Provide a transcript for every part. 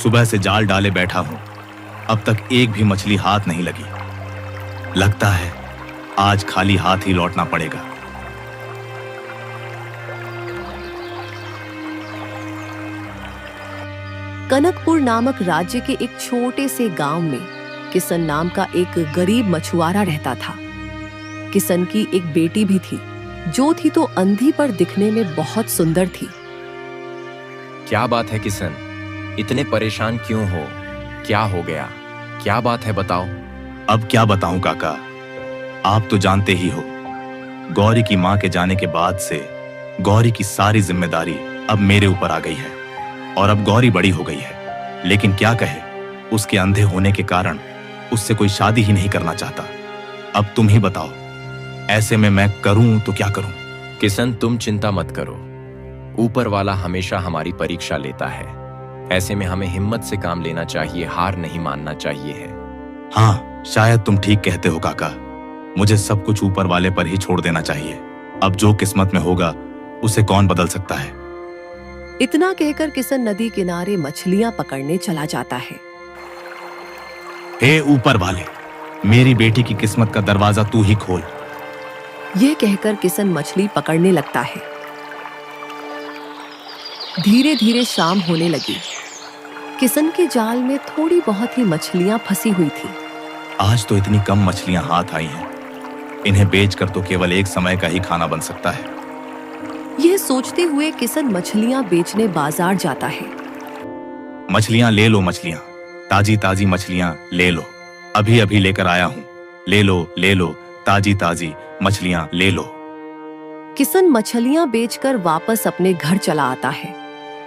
सुबह से जाल डाले बैठा हूं, अब तक एक भी मछली हाथ नहीं लगी। लगता है आज खाली हाथ ही लौटना पड़ेगा। कनकपुर नामक राज्य के एक छोटे से गांव में किशन नाम का एक गरीब मछुआरा रहता था। किशन की एक बेटी भी थी, जो थी तो अंधी पर दिखने में बहुत सुंदर थी। क्या बात है किशन, इतने परेशान क्यों हो? क्या हो गया? क्या बात है, बताओ। अब क्या बताऊं काका, आप तो जानते ही हो, गौरी की मां के जाने के बाद से गौरी की सारी जिम्मेदारी अब मेरे ऊपर आ गई है। और अब गौरी बड़ी हो गई है, लेकिन क्या कहे, उसके अंधे होने के कारण उससे कोई शादी ही नहीं करना चाहता। अब तुम ही बताओ, ऐसे में मैं करूं तो क्या करूं? किशन, तुम चिंता मत करो, ऊपर वाला हमेशा हमारी परीक्षा लेता है। ऐसे में हमें हिम्मत से काम लेना चाहिए, हार नहीं मानना चाहिए है। हाँ, शायद तुम ठीक कहते हो काका, मुझे सब कुछ ऊपर वाले पर ही छोड़ देना चाहिए। अब जो किस्मत में होगा उसे कौन बदल सकता है। इतना कहकर किशन नदी किनारे मछलियां पकड़ने चला जाता है। हे ऊपर वाले, मेरी बेटी की किस्मत का दरवाजा तू ही खोल। यह कहकर किशन मछली पकड़ने लगता है। धीरे धीरे शाम होने लगी। किशन के जाल में थोड़ी बहुत ही मछलियां फंसी हुई थी। आज तो इतनी कम मछलियां हाथ आई हैं, इन्हें बेचकर तो केवल एक समय का ही खाना बन सकता है। यह सोचते हुए किशन मछलियां बेचने बाजार जाता है। मछलियां ले लो, मछलियां, ताजी ताजी मछलियां ले लो, अभी अभी लेकर आया हूं। ले लो, ताजी ताजी मछलियां ले लो। किशन मछलियां बेचकर वापस अपने घर चला आता है।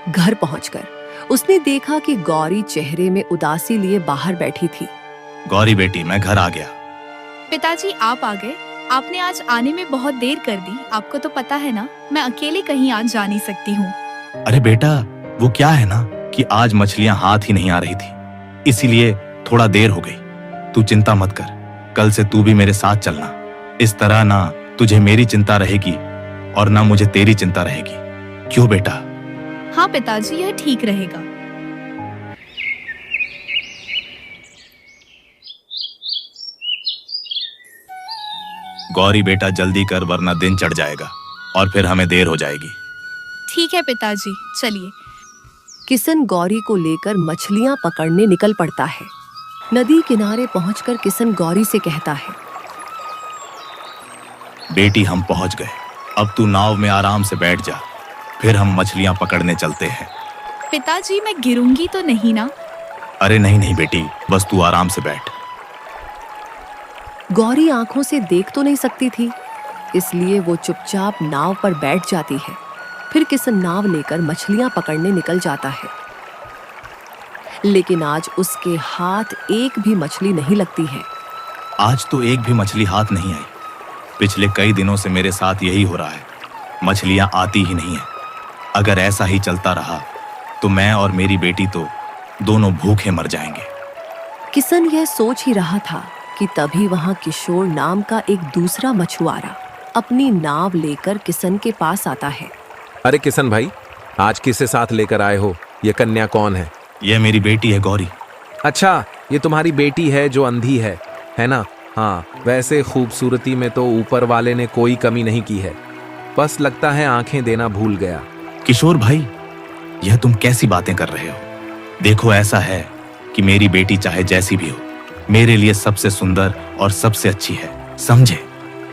घर पहुंचकर उसने देखा कि गौरी चेहरे में उदासी लिए बाहर बैठी थी। गौरी बेटी, मैं घर आ गया। पिताजी, आप आ गए? आपने आज आने में बहुत देर कर दी। आपको तो पता है ना, मैं अकेले कहीं आज जा नहीं सकती हूँ। अरे बेटा, वो क्या है ना कि आज मछलियां हाथ ही नहीं आ रही थी, इसीलिए थोड़ा देर हो गई। तू चिंता मत कर, कल से तू भी मेरे साथ चलना। इस तरह ना तुझे मेरी चिंता रहेगी और ना मुझे तेरी चिंता रहेगी। क्यों बेटा? हाँ पिताजी, यह ठीक रहेगा। गौरी बेटा, जल्दी कर वरना दिन चढ़ जाएगा और फिर हमें देर हो जाएगी। ठीक है पिताजी, चलिए। किशन गौरी को लेकर मछलियां पकड़ने निकल पड़ता है। नदी किनारे पहुंचकर किशन गौरी से कहता है, बेटी, हम पहुंच गए, अब तू नाव में आराम से बैठ जा, फिर हम मछलियां पकड़ने चलते हैं। पिताजी, मैं गिरूंगी तो नहीं ना? अरे नहीं बेटी, बस तू आराम से बैठ। गौरी आंखों से देख तो नहीं सकती थी, इसलिए वो चुपचाप नाव पर बैठ जाती है। फिर किशन नाव लेकर मछलियां पकड़ने निकल जाता है, लेकिन आज उसके हाथ एक भी मछली नहीं लगती है। आज तो एक भी मछली हाथ नहीं आई। पिछले कई दिनों से मेरे साथ यही हो रहा है, मछलियां आती ही नहीं है। अगर ऐसा ही चलता रहा तो मैं और मेरी बेटी तो दोनों भूखे मर जाएंगे। किशन यह सोच ही रहा था कि तभी वहां किशोर नाम का एक दूसरा मछुआरा अपनी नाव लेकर किशन के पास आता है। अरे किशन भाई, आज किसे साथ लेकर आए हो? ये कन्या कौन है? यह मेरी बेटी है गौरी। अच्छा, ये तुम्हारी बेटी है जो अंधी है ना? हाँ, वैसे खूबसूरती में तो ऊपर वाले ने कोई कमी नहीं की है, बस लगता है आंखें देना भूल गया। किशोर भाई, यह तुम कैसी बातें कर रहे हो? देखो, ऐसा है कि मेरी बेटी चाहे जैसी भी हो, मेरे लिए सबसे सुंदर और सबसे अच्छी है, समझे?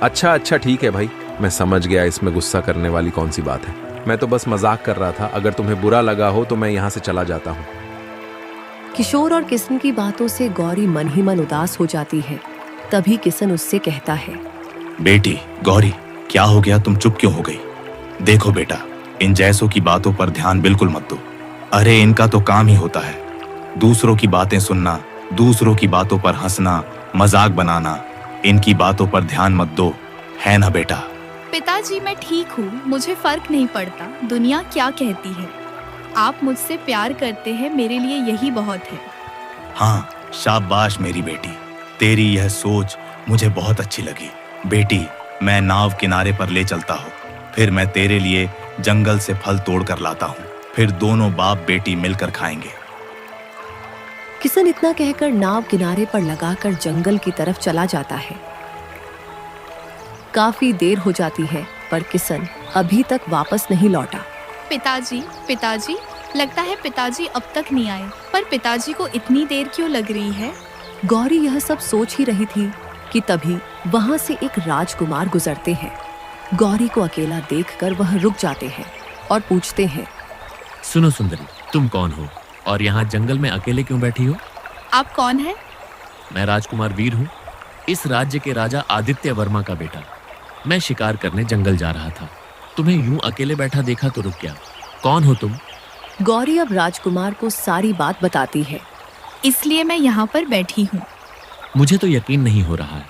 अच्छा ठीक है भाई, मैं समझ गया, इसमें गुस्सा करने वाली कौन सी बात है। मैं तो बस मजाक कर रहा था, अगर तुम्हें बुरा लगा हो तो मैं यहाँ से चला जाता हूँ। किशोर और किशन की बातों से गौरी मन ही मन उदास हो जाती है। तभी किशन उससे कहता है, बेटी गौरी, क्या हो गया, तुम चुप क्यों हो गई? देखो बेटा, इन जैसों की बातों पर ध्यान बिल्कुल मत दो। अरे इनका तो काम ही होता है दूसरों की बातें सुनना, दूसरों की बातों पर हंसना, मजाक बनाना। इनकी बातों पर ध्यान मत दो, है ना बेटा? पिताजी, मैं ठीक हूँ, मुझे फर्क नहीं पड़ता दुनिया क्या कहती है। आप मुझसे प्यार करते हैं, मेरे लिए यही बहुत है। हाँ, शाबाश मेरी बेटी, तेरी यह सोच मुझे बहुत अच्छी लगी। बेटी, मैं नाव किनारे पर ले चलता हूँ, फिर मैं तेरे लिए जंगल से फल तोड़ कर लाता हूँ, फिर दोनों बाप बेटी मिलकर खाएंगे। किसन इतना कहकर नाव किनारे पर लगाकर जंगल की तरफ चला जाता है। काफी देर हो जाती है पर किसन अभी तक वापस नहीं लौटा। पिताजी, पिताजी, लगता है पिताजी अब तक नहीं आए। पर पिताजी को इतनी देर क्यों लग रही है? गौरी यह सब सोच ही रही थी कि तभी वहां से एक राजकुमार गुजरते हैं। गौरी को अकेला देखकर वह रुक जाते हैं और पूछते हैं, सुनो सुंदरी, तुम कौन हो और यहाँ जंगल में अकेले क्यों बैठी हो? आप कौन है? मैं राजकुमार वीर हूँ, इस राज्य के राजा आदित्य वर्मा का बेटा। मैं शिकार करने जंगल जा रहा था, तुम्हें यूं अकेले बैठा देखा तो रुक गया। कौन हो तुम? गौरी अब राजकुमार को सारी बात बताती है। इसलिए मैं यहाँ पर बैठी हूँ। मुझे तो यकीन नहीं हो रहा है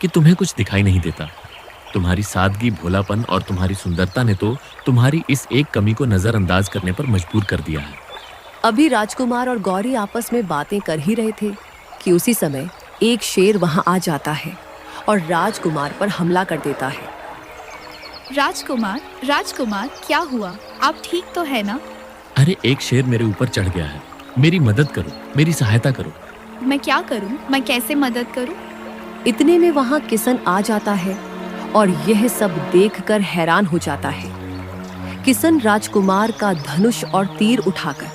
कि तुम्हें कुछ दिखाई नहीं देता। तुम्हारी सादगी, भोलापन और तुम्हारी सुंदरता ने तो तुम्हारी इस एक कमी को नजरअंदाज करने पर मजबूर कर दिया है। अभी राजकुमार और गौरी आपस में बातें कर ही रहे थे कि उसी समय एक शेर वहां आ जाता है और राजकुमार पर हमला कर देता है। राजकुमार, राजकुमार, क्या हुआ? आप ठीक तो है ना? अरे एक शेर मेरे ऊपर चढ़ गया है, मेरी मदद करो, मेरी सहायता करो। मैं क्या करूं? मैं कैसे मदद करूं? इतने में वहां किसन आ जाता है और यह सब देखकर हैरान हो जाता है। किसन राजकुमार का धनुष और तीर उठाकर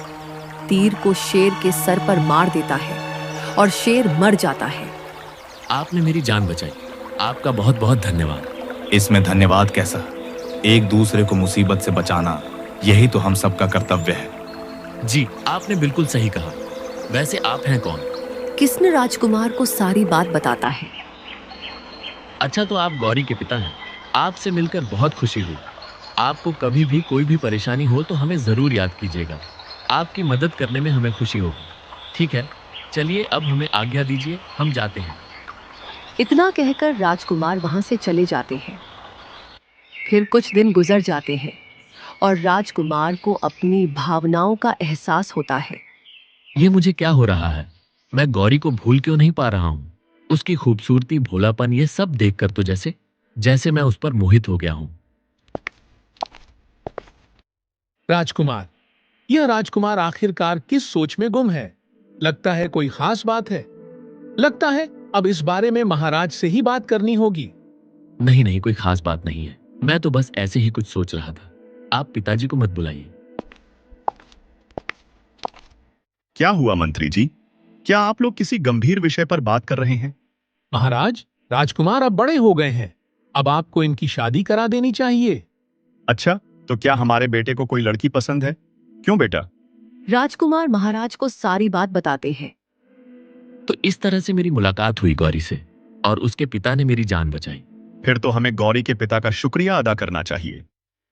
तीर को शेर के सर पर मार देता है और शेर मर जाता है। आपने मेरी जान बचाई, आपका बहुत बहुत धन्यवाद। इसमें धन्यवाद कैसा? एक दूसरे को मुसीबत से बचाना यही तो हम सबका कर्तव्य है। जी, आपने बिल्कुल सही कहा। वैसे आप हैं कौन? किसन राजकुमार को सारी बात बताता है। अच्छा, तो आप गौरी के पिता हैं। आपसे मिलकर बहुत खुशी हुई। आपको कभी भी कोई भी परेशानी हो तो हमें जरूर याद कीजिएगा। आपकी मदद करने में हमें खुशी होगी। ठीक है, चलिए अब हमें आज्ञा दीजिए, हम जाते हैं। इतना कहकर राजकुमार वहां से चले जाते हैं। फिर कुछ दिन गुजर जाते हैं और राजकुमार को अपनी भावनाओं का एहसास होता है। ये मुझे क्या हो रहा है? मैं गौरी को भूल क्यों नहीं पा रहा हूँ? उसकी खूबसूरती, भोलापन, ये सब देखकर तो जैसे मैं उस पर मोहित हो गया हूँ। राजकुमार, यह राजकुमार आखिरकार किस सोच में गुम है? लगता है कोई खास बात है। लगता है अब इस बारे में महाराज से ही बात करनी होगी। नहीं नहीं, कोई खास बात नहीं है। मैं तो बस ऐसे ही कुछ सोच रहा था। आप पिताजी को मत बुलाइए। क्या हुआ मंत्री जी? क्या आप लोग किसी गंभीर विषय पर बात कर रहे हैं? महाराज, राजकुमार अब बड़े हो गए हैं। अब आपको इनकी शादी करा देनी चाहिए। अच्छा, तो क्या हमारे बेटे को कोई लड़की पसंद है? क्यों बेटा? राजकुमार महाराज को सारी बात बताते हैं। तो इस तरह से मेरी मुलाकात हुई गौरी से और उसके पिता ने मेरी जान बचाई। फिर तो हमें गौरी के पिता का शुक्रिया अदा करना चाहिए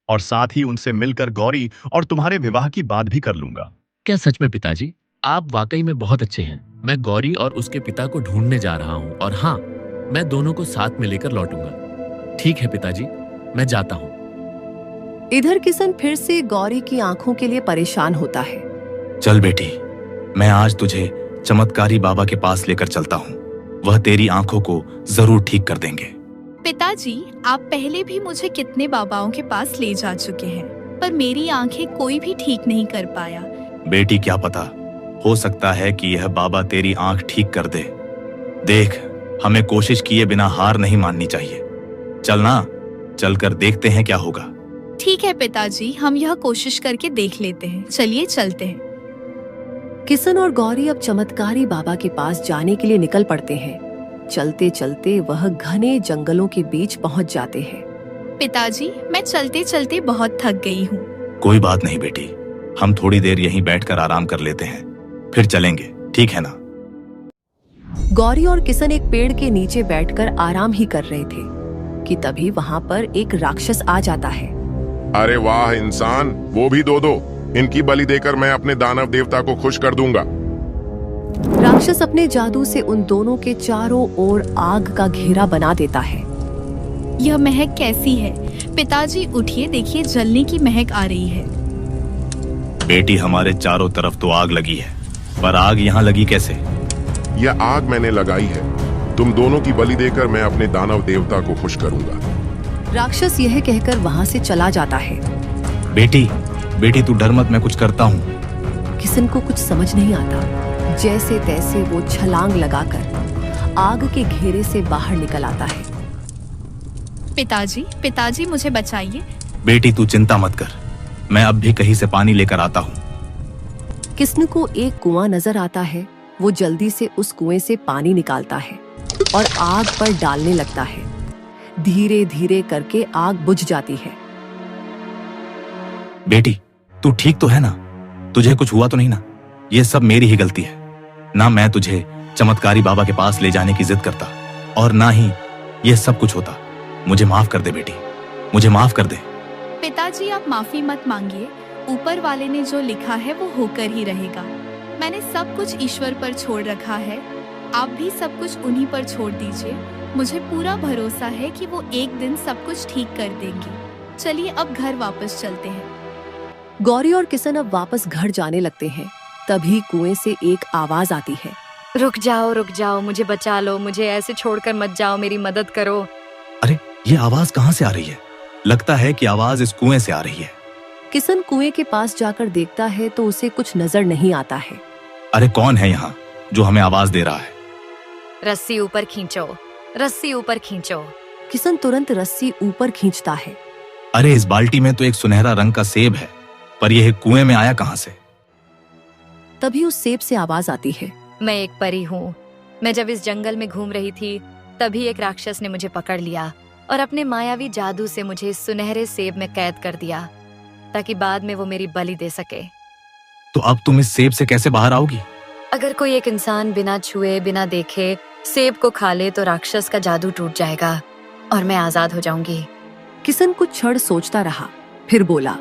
और साथ ही उनसे मिलकर गौरी और तुम्हारे विवाह की बात भी कर लूंगा। क्या सच में पिताजी? आप वाकई में बहुत अच्छे हैं। मैं गौरी और उसके पिता को ढूंढने जा रहा हूँ और हाँ, मैं दोनों को साथ में लेकर लौटूंगा। ठीक है पिताजी, मैं जाता हूँ। इधर किसन फिर से गौरी की आंखों के लिए परेशान होता है। चल बेटी, मैं आज तुझे चमत्कारी बाबा के पास लेकर चलता हूँ। वह तेरी आंखों को जरूर ठीक कर देंगे। पिताजी, आप पहले भी मुझे कितने बाबाओं के पास ले जा चुके हैं, पर मेरी आंखें कोई भी ठीक नहीं कर पाया। बेटी, क्या पता, हो सकता है कि यह बाबा तेरी आंख ठीक कर दे। देख, हमें कोशिश किए बिना हार नहीं माननी चाहिए। चलना, चलकर देखते हैं क्या होगा। ठीक है पिताजी, हम यह कोशिश करके देख लेते हैं। चलिए चलते हैं। किसन और गौरी अब चमत्कारी बाबा के पास जाने के लिए निकल पड़ते हैं। चलते चलते वह घने जंगलों के बीच पहुंच जाते हैं। पिताजी, मैं चलते चलते बहुत थक गई हूँ। कोई बात नहीं बेटी, हम थोड़ी देर यहीं बैठकर आराम कर लेते हैं, फिर चलेंगे, ठीक है ना? गौरी और किसन एक पेड़ के नीचे बैठकर आराम ही कर रहे थे कि तभी वहां पर एक राक्षस आ जाता है। अरे वाह इंसान, वो भी दो। इनकी बलि देकर मैं अपने दानव देवता को खुश कर दूंगा। राक्षस अपने जादू से उन दोनों के चारों ओर आग का घेरा बना देता है। यह महक कैसी है? पिताजी उठिए, देखिए जलने की महक आ रही है। बेटी, हमारे चारों तरफ तो आग लगी है, पर आग यहाँ लगी कैसे? यह आग मैंने लगाई है। तुम दोनों की बलि देकर मैं अपने दानव देवता को खुश करूंगा। राक्षस यह कहकर वहां से चला जाता है। बेटी, तू डर मत, मैं कुछ करता हूँ। किसन को कुछ समझ नहीं आता। जैसे तैसे वो छलांग लगाकर आग के घेरे से बाहर निकल आता है। पिताजी, पिताजी मुझे बचाइए। बेटी तू चिंता मत कर, मैं अब भी कहीं से पानी लेकर आता हूँ। किस्न को एक कुआं नजर आता है। वो जल्दी से उस कुएं से पानी निकालता है और आग पर डालने लगता है। धीरे धीरे करके आग बुझ जाती है। बेटी तू ठीक तो है ना? तुझे कुछ हुआ तो नहीं ना? ये सब मेरी ही गलती है ना। मैं तुझे चमत्कारी बाबा के पास ले जाने की जिद करता और ना ही ये सब कुछ होता। मुझे माफ कर दे बेटी, मुझे माफ कर दे। पिताजी आप माफी मत मांगिए। ऊपर वाले ने जो लिखा है वो होकर ही रहेगा। मैंने सब कुछ ईश्वर पर छोड़ रखा है। आप भी सब कुछ उन्हीं पर छोड़ दीजिए। मुझे पूरा भरोसा है कि वो एक दिन सब कुछ ठीक कर देंगी। चलिए अब घर वापस चलते हैं। गौरी और किशन अब वापस घर जाने लगते हैं। तभी कुएं से एक आवाज आती है। रुक जाओ, मुझे बचा लो, मुझे ऐसे छोड़कर मत जाओ, मेरी मदद करो। अरे ये आवाज कहाँ से आ रही है? लगता है कि आवाज इस कुएं से आ रही है। किशन कुएं के पास जाकर देखता है तो उसे कुछ नजर नहीं आता है। अरे कौन है यहाँ जो हमें आवाज दे रहा है? रस्सी ऊपर खींचो, रस्सी ऊपर खींचो। किशन तुरंत रस्सी ऊपर खींचता है। अरे इस बाल्टी में तो एक सुनहरा रंग का सेब है, पर यह कुएं में आया कहाँ से? तभी उस सेब से आवाज आती है। मैं एक परी हूँ। मैं जब इस जंगल में घूम रही थी तभी एक राक्षस ने मुझे पकड़ लिया और अपने मायावी जादू से मुझे इस सुनहरे सेब में कैद कर दिया ताकि बाद में वो मेरी बलि दे सके। तो अब तुम इस सेब से कैसे बाहर आओगी? अगर कोई एक इंसान बिना छुए बिना देखे सेब को खा ले तो राक्षस का जादू टूट जाएगा और मैं आजाद हो जाऊंगी। किशन कुछ क्षण सोचता रहा, फिर बोला,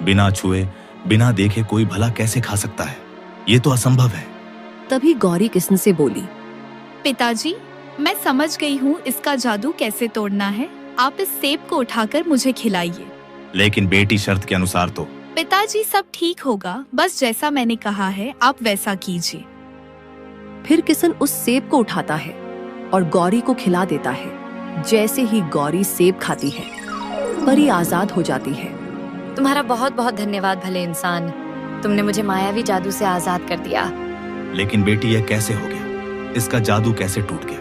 बिना छुए बिना देखे कोई भला कैसे खा सकता है? ये तो असंभव है। तभी गौरी किशन से बोली, पिताजी मैं समझ गई हूँ इसका जादू कैसे तोड़ना है। आप इस सेब को उठाकर मुझे खिलाइए। लेकिन बेटी शर्त के अनुसार तो। पिताजी सब ठीक होगा, बस जैसा मैंने कहा है आप वैसा कीजिए। फिर किशन उस सेब को उठाता है और गौरी को खिला देता है। जैसे ही गौरी सेब खाती है, परी आजाद हो जाती है। तुम्हारा बहुत बहुत धन्यवाद भले इंसान, तुमने मुझे मायावी जादू से आजाद कर दिया। लेकिन बेटी यह कैसे हो गया? इसका जादू कैसे टूट गया?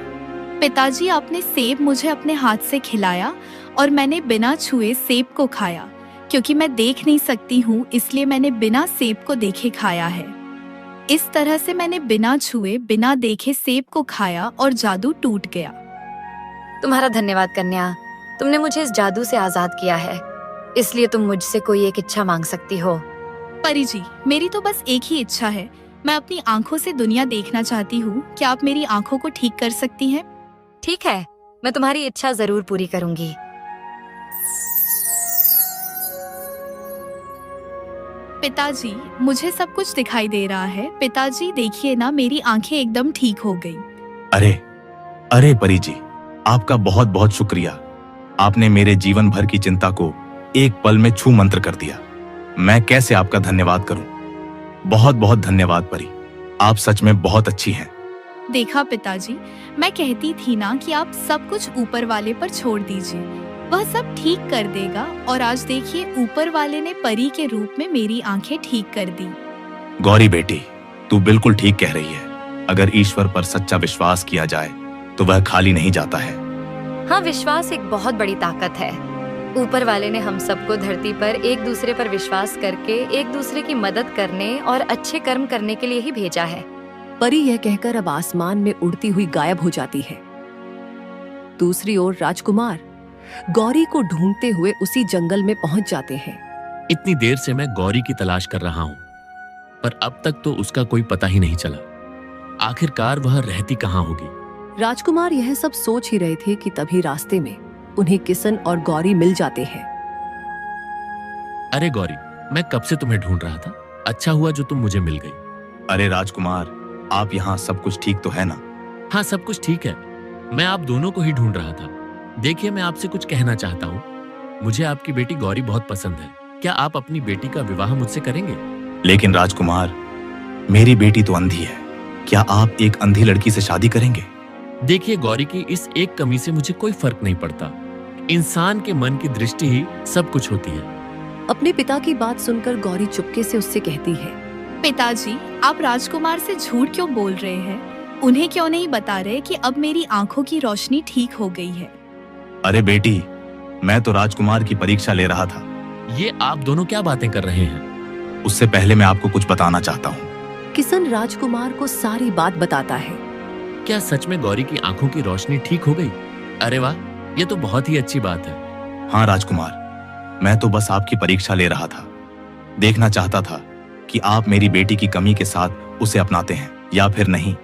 पिताजी आपने सेब मुझे अपने हाथ से खिलाया और मैंने बिना छुए सेब को खाया। क्योंकि मैं देख नहीं सकती हूँ इसलिए मैंने बिना सेब को देखे खाया है। इस तरह से मैंने बिना छुए बिना देखे सेब को खाया और जादू टूट गया। तुम्हारा धन्यवाद कन्या, तुमने मुझे इस जादू से आजाद किया है, इसलिए तुम मुझसे कोई एक इच्छा मांग सकती हो। परी जी मेरी तो बस एक ही इच्छा है। मैं अपनी आंखों से दुनिया देखना चाहती हूँ। क्या आप मेरी आंखों को ठीक कर सकती हैं? ठीक है, मैं तुम्हारी इच्छा जरूर पूरी करूंगी। पिताजी मुझे सब कुछ दिखाई दे रहा है। पिताजी देखिए ना, मेरी आंखें एकदम ठीक हो गई। अरे अरे परी जी, आपका बहुत बहुत शुक्रिया। आपने मेरे जीवन भर की चिंता को एक पल में छू मंत्र कर दिया। मैं कैसे आपका धन्यवाद करूं? बहुत बहुत धन्यवाद परी, आप सच में बहुत अच्छी हैं। देखा पिताजी, मैं कहती थी ना कि आप सब कुछ ऊपर वाले पर छोड़ दीजिए, वह सब ठीक कर देगा। और आज देखिए ऊपर वाले ने परी के रूप में मेरी आंखें ठीक कर दी। गौरी बेटी, तू बिल्कुल ठीक कह रही है। अगर ईश्वर पर सच्चा विश्वास किया जाए तो वह खाली नहीं जाता है। हाँ, विश्वास एक बहुत बड़ी ताकत है। ऊपर वाले ने हम सबको धरती पर एक दूसरे पर विश्वास करके एक दूसरे की मदद करने और अच्छे कर्म करने के लिए ही भेजा है। परी यह कहकर अब आसमान में उड़ती हुई गायब हो जाती है। दूसरी ओर राजकुमार गौरी को ढूंढते हुए उसी जंगल में पहुंच जाते हैं। इतनी देर से मैं गौरी की तलाश कर रहा हूँ, पर अब तक तो उसका कोई पता ही नहीं चला। आखिरकार वह रहती कहाँ होगी? राजकुमार यह सब सोच ही रहे थे कि तभी रास्ते में उन्हें किशन और गौरी मिल जाते हैं। अरे गौरी, मैं कब से तुम्हें ढूंढ रहा था। अच्छा हुआ जो तुम मुझे मिल गई। अरे राजकुमार, आप यहाँ सब कुछ ठीक तो है ना? हाँ, सब कुछ ठीक है। मैं आप दोनों को ही ढूंढ रहा था। देखिए, मैं आपसे कुछ कहना चाहता हूँ। मुझे आपकी बेटी गौरी बहुत पसंद है। क्या आप अपनी बेटी का विवाह मुझसे करेंगे? लेकिन राजकुमार, मेरी बेटी तो अंधी है। क्या आप एक अंधी लड़की से शादी करेंगे? देखिए, गौरी की इस एक कमी से मुझे कोई फर्क नहीं पड़ता। इंसान के मन की दृष्टि ही सब कुछ होती है। अपने पिता की बात सुनकर गौरी चुपके से उससे कहती है, पिताजी, आप राजकुमार से झूठ क्यों बोल रहे हैं? उन्हें क्यों नहीं बता रहे कि अब मेरी आंखों की रोशनी ठीक हो गई है? अरे बेटी, मैं तो राजकुमार की परीक्षा ले रहा था। ये आप दोनों क्या बातें कर रहे हैं? उससे पहले मैं आपको कुछ बताना चाहता हूँ। किशन राजकुमार को सारी बात बताता है। क्या सच में गौरी की आंखों की रोशनी ठीक हो गई? अरे वाह, ये तो बहुत ही अच्छी बात है। हाँ राजकुमार, मैं तो बस आपकी परीक्षा ले रहा था। देखना चाहता था कि आप मेरी बेटी की कमी के साथ उसे अपनाते हैं या फिर नहीं,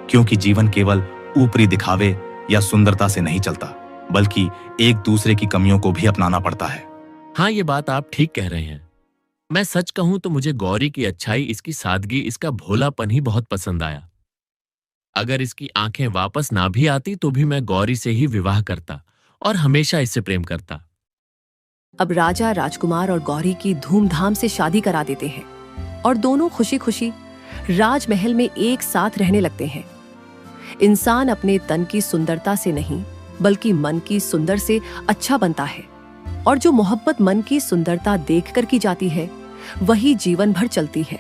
क्योंकि जीवन केवल ऊपरी दिखावे या सुंदरता से नहीं चलता, बल्कि एक दूसरे की कमियों को भी अपनाना पड़ता है। हाँ, ये बात आप ठीक कह रहे हैं। मैं सच कहूं तो मुझे गौरी की अच्छाई, इसकी सादगी, इसका भोलापन ही बहुत पसंद आया। अगर इसकी आंखें वापस ना भी आती तो भी मैं गौरी से ही विवाह करता और हमेशा इससे प्रेम करता। अब राजा राजकुमार और गौरी की धूमधाम से शादी करा देते हैं और दोनों खुशी खुशी राजमहल में एक साथ रहने लगते हैं। इंसान अपने तन की सुंदरता से नहीं, बल्कि मन की सुंदर से अच्छा बनता है, और जो मोहब्बत मन की सुंदरता देखकर की जाती है वही जीवन भर चलती है।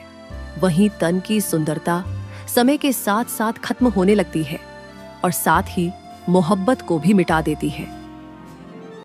वहीं तन की सुंदरता समय के साथ साथ खत्म होने लगती है और साथ ही मोहब्बत को भी मिटा देती है।